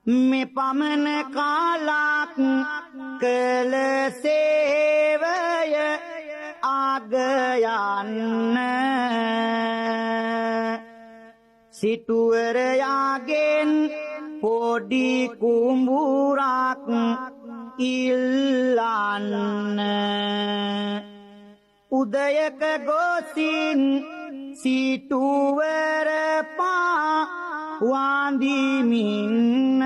මේ පමණ කාලක් කළ සේවය ආගයන්න සිටුවරයාගෙන් පොඩි කුඹුරක් ඉල්ලන්න උදයක ගොසින් සිටුවර පා වන්දිමින්න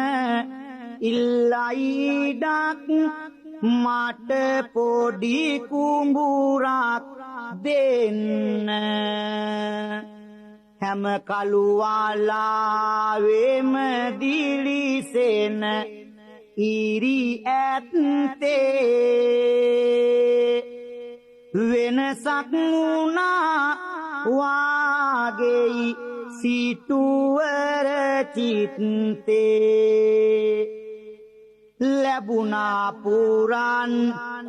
ඉල්ලයිඩක් මට පොඩි කුඹුරක් දෙන්න හැම කළුවාලාවෙම දිලිසෙන ඉරි ඇත්තේ වෙනසක් වුණා වාගෙයි සිටුවර චිත්තේ ලැබුණා පුරන්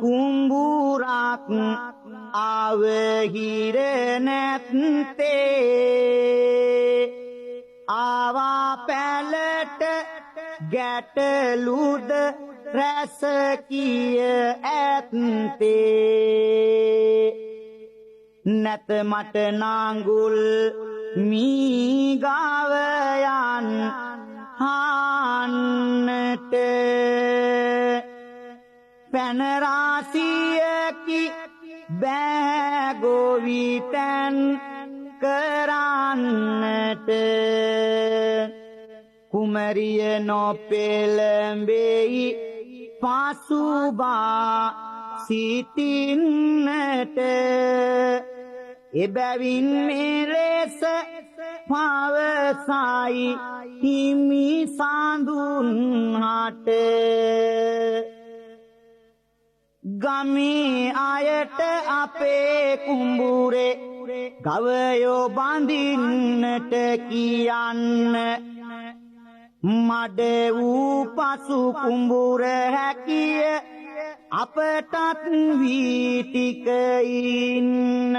කුඹුරක් අවහිර නැත්තේ ආවා පැලට ගැටලුද රැස කිය ඇත්තේ නැත මට නාඟුල් මීගාවයන් හාන්නට පැනරාසියකි බෑගොවිතැන් කරන්නට කුමරිය නොපෙළඹෙයි පසුබා සිටින්නට එබැවින් මෙලෙස පවසයි හිමි සඳුන් හට ගමේ අයට අපේ කුඹුරේ ගවයෝ බඳින්නට කියන්න මඩ වූ පසු කුඹුර හැකිය අපටත් වීටික ඉන්න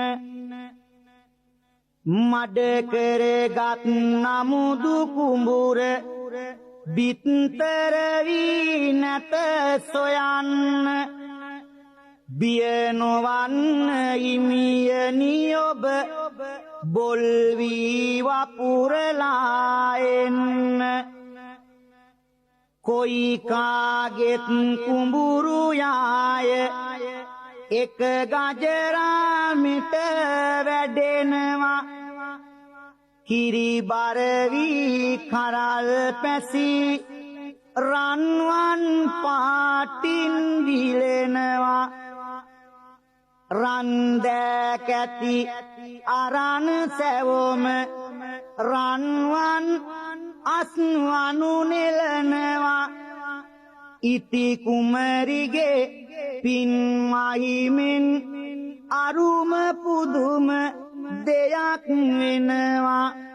මඩ කරගත් නමුදු කුඹුර බිත්තර වී නැත සොයන්න බිය නොවන්න හිමියනි ඔබ බොල් වී වපුරලා එන්න කොයි කාගෙත් කුඹුරු යාය එක ගජරාමිට වැඩෙනවා කිරි බර වී කරල් පැසි රන්වන් පාටින් විලෙනවා රන් දැකැති අරන් සැවොම රන්වන් අස්වනු නෙලනවා ඉති කුමරිගේ පින් මහිමෙන් අරුම පුදුම දෙයක් වෙනවා